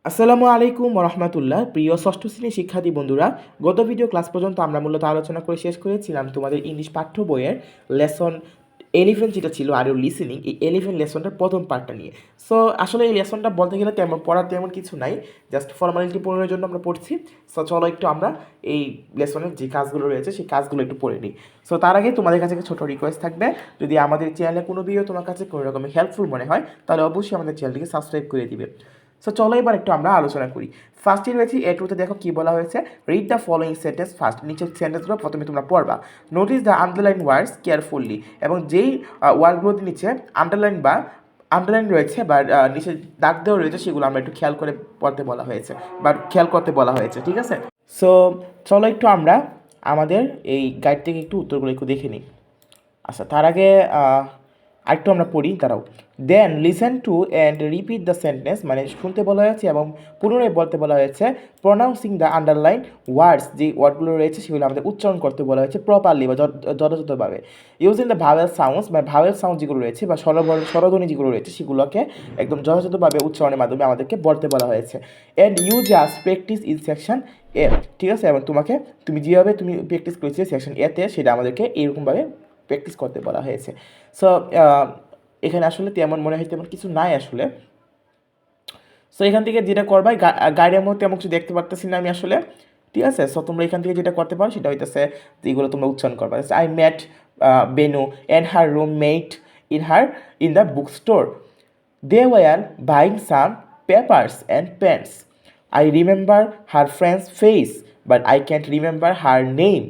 আসসালামু আলাইকুম রহমতুল্লাহ। প্রিয় ষষ্ঠ শ্রেণীর শিক্ষার্থী বন্ধুরা, গত ভিডিও ক্লাস পর্যন্ত আমরা মূলত আলোচনা করে শেষ করেছিলাম তোমাদের ইংলিশ পাঠ্য বইয়ের লেসন 11 যেটা ছিল আর লিসেনিং, এই 11 লেসনটার প্রথম পার্টটা নিয়ে। সো আসলে এই লেসনটা বলতে গেলে তেমন পড়ার তেমন কিছু নাই, জাস্ট ফর্মালিটি পূরণের জন্য আমরা পড়ছি। সো চলো একটু আমরা এই লেসনের যে কাজগুলো রয়েছে সেই কাজগুলো একটু পড়ে নিই। সো তার আগে তোমাদের কাছে একটা ছোটো রিকোয়েস্ট থাকবে, যদি আমাদের চ্যানেলে কোনো ভিডিও তোমার কাছে কোনো রকমের হেল্পফুল মনে হয় তাহলে অবশ্যই আমাদের চ্যানেলটিকে সাবস্ক্রাইব করে দিবে। সো চলো এবার একটু আমরা আলোচনা করি। ফার্স্টে রয়েছে এ টুতে, দেখো কি বলা হয়েছে, read the following sentence first. নিচের সেন্টেন্সগুলো প্রথমে তোমরা পড়বা। Notice the underline words carefully, এবং যেই ওয়ার্ডগুলোতে নিচে আন্ডারলাইন রয়েছে বা নিচে দাগ দেওয়া রয়েছে সেগুলো আমরা একটু খেয়াল করে পড়তে বলা হয়েছে বা খেয়াল করতে বলা হয়েছে, ঠিক আছে? সো চলো একটু আমরা আমাদের এই গাইড থেকে একটু উত্তরগুলো একটু দেখে নিই। আচ্ছা, তার আগে আরেকটু আমরা পড়ি, দাঁড়াও। Then listen to and repeat the sentence, মানে শুনতে বলা হয়েছে এবং পুনরায় বলতে বলা হয়েছে। প্রনাউন্সিং দ্য আন্ডারলাইন ওয়ার্ডস, যে ওয়ার্ডগুলো রয়েছে সেগুলো আমাদের উচ্চারণ করতে বলা হয়েছে প্রপারলি বা যথাযথভাবে। ইউজিং দ্য ভাওয়েল সাউন্ডস, মানে ভাওয়েল সাউন্ড যেগুলো রয়েছে বা স্বরধ্বনি যেগুলো রয়েছে সেগুলোকে একদম যথাযথভাবে উচ্চারণের মাধ্যমে আমাদেরকে বলতে বলা হয়েছে। And you just practice in section A, ঠিক আছে? এবং তুমি যেভাবে প্র্যাকটিস করেছিলে সেকশন এতে, সেটা আমাদেরকে এইরকমভাবে প্র্যাকটিস করতে বলা হয়েছে। সো এখানে আসলে তেমন মনে হয় তেমন কিছু নাই আসলে। সো এখান থেকে যেটা করবা, গাইডের মধ্যে তেমন কিছু দেখতে পারতেছি না আমি আসলে, ঠিক আছে? সো তোমরা এখান থেকে যেটা করতে পারো সেটা হইতেছে যেগুলো তোমরা উচ্চারণ করবা। I met Benu and her roommate in the book store. They were buying some papers and pens. I remember her friend's face, but I can't remember her name.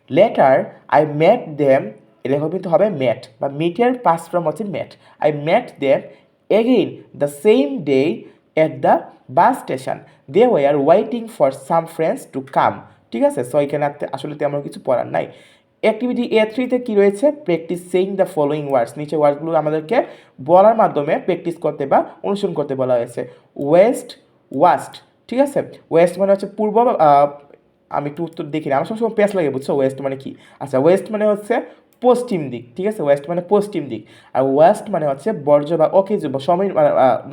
Later, I met them. এরকম কিন্তু হবে met, বা meet-এর past form হচ্ছে met. I met them again the same day at the bus station. They were waiting for some friends to come. ঠিক আছে? So এখানে আসলে তেমন কিছু পড়ার নাই। অ্যাক্টিভিটি A3-তে কী রয়েছে? Practice saying the following words. নিচে ওয়ার্ডগুলো আমাদেরকে বলার মাধ্যমে প্র্যাকটিস করতে বা অনুসরণ করতে বলা হয়েছে। ওয়েস্ট, ওয়াস্ট, ঠিক আছে? ওয়েস্ট মানে হচ্ছে পূর্ব, আমি একটু উত্তর দেখি না, আমার সবসময় প্যাচ লাগে, বুঝছো? ওয়েস্ট মানে কি? আচ্ছা, ওয়েস্ট মানে হচ্ছে পশ্চিম দিক, ঠিক আছে? ওয়েস্ট মানে পশ্চিম দিক। আর ওয়েস্ট মানে হচ্ছে বর্জ্য বা অকেজ বা সময়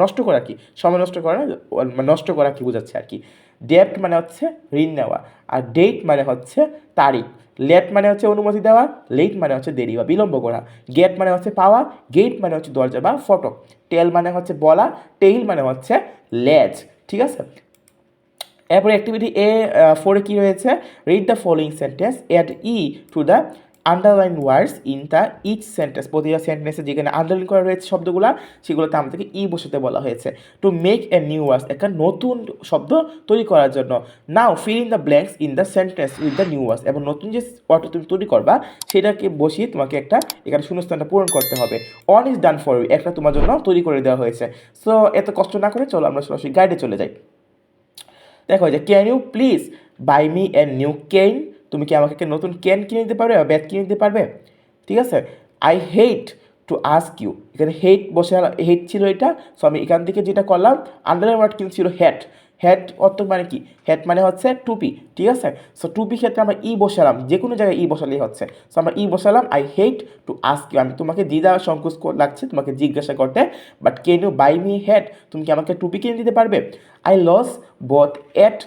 নষ্ট করা, কি সময় নষ্ট করা, নষ্ট করা কি বোঝাচ্ছে আর কি। ডেপ্ট মানে হচ্ছে ঋণ নেওয়া, আর ডেট মানে হচ্ছে তারিখ। লেট মানে হচ্ছে অনুমতি দেওয়া, লেট মানে হচ্ছে দেরি বা বিলম্ব করা। গেট মানে হচ্ছে পাওয়া, গেট মানে হচ্ছে দরজা বা ফটক। টেল মানে হচ্ছে বলা, টেইল মানে হচ্ছে লেজ, ঠিক আছে? এরপরে অ্যাক্টিভিটি A4-এ কী রয়েছে? Read the following sentence, add E to the underline words in the each sentence. প্রতিটা সেন্টেন্সে যেখানে আন্ডারলাইন করা রয়েছে শব্দগুলো, সেগুলোতে আমাদেরকে ই বসাতে বলা হয়েছে। To make a new words, একটা নতুন শব্দ তৈরি করার জন্য। Now fill in the blanks in the sentence with the new words, এবং নতুন যে ওয়ার্ডটা তুমি তৈরি করবা সেটাকে বসিয়ে তোমাকে একটা এখানে শূন্যস্থানটা পূরণ করতে হবে। One is done for you, একটা তোমার জন্য তৈরি করে দেওয়া হয়েছে। সো এত কষ্ট না করে চলো আমরা সরাসরি গাইডে চলে যাই। দেখো যে can you please buy me a new can, তুমি কি আমাকে একটা নতুন কেন কিনে দিতে পারবে বা ব্যাট কিনে দিতে পারবে, ঠিক আছে? I hate to ask you, এখানে হেট বসে, হেট ছিল এটা। সো আমি এখান থেকে যেটা করলাম, আন্ডারলাইন ওয়ার্ড কিন্তু ছিল হ্যাট। হ্যাট অর্থ মানে কি? হ্যাট মানে হচ্ছে টুপি, ঠিক আছে? সো টুপি ক্ষেত্রে আমরা ই বসালাম, যে কোনো জায়গায় ই বসালেই হচ্ছে। সো আমরা ই বসালাম, I hate to ask you, আমি তোমাকে দ্বিধা সংকোচ লাগছে তোমাকে জিজ্ঞাসা করতে, but can you buy me hat, তুমি কি আমাকে টুপি কিনে দিতে পারবে? I loss both at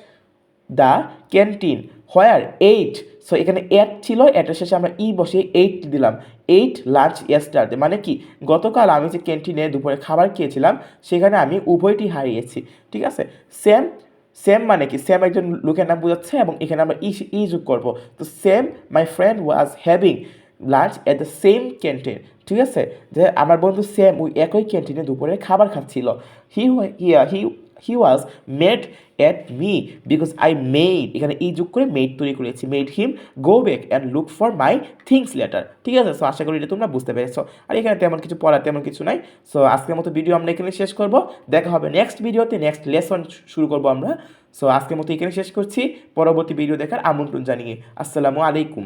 the canteen where ate. So এখানে এট ছিল, এটার শেষে আমরা ই বসে এইট দিলাম। এইট লাঞ্চ ইয়েস্টারডে, মানে কি গতকাল আমি যে ক্যান্টিনে দুপুরে খাবার খেয়েছিলাম সেখানে আমি উভয়টি হারিয়েছি, ঠিক আছে? সেম, সেম মানে কি? সেম একজন লোকের নাম বোঝাচ্ছে এবং এখানে আমরা ই যোগ করবো। তো same my friend was having lunch at the same canteen, ঠিক আছে? যে আমার বন্ধু সেম ওই একই ক্যান্টিনে দুপুরে খাবার খাচ্ছিল। He he he was mad at me because I made, এখানে ই যোগ করে মেড তৈরি করেছি। Made him go back and look for my things later, ঠিক আছে? সো আশা করি এটা তোমরা বুঝতে পেরেছো। আর এখানে তেমন কিছু পড়ার তেমন কিছু নাই। সো আজকের মতো ভিডিও আমরা এখানে শেষ করব। দেখা হবে নেক্সট ভিডিওতে, নেক্সট লেসন শুরু করব আমরা। সো আজকের মতো এখানে শেষ করছি, পরবর্তী ভিডিও দেখার আমন্ত্রণ জানিয়ে। আসসালামু আলাইকুম।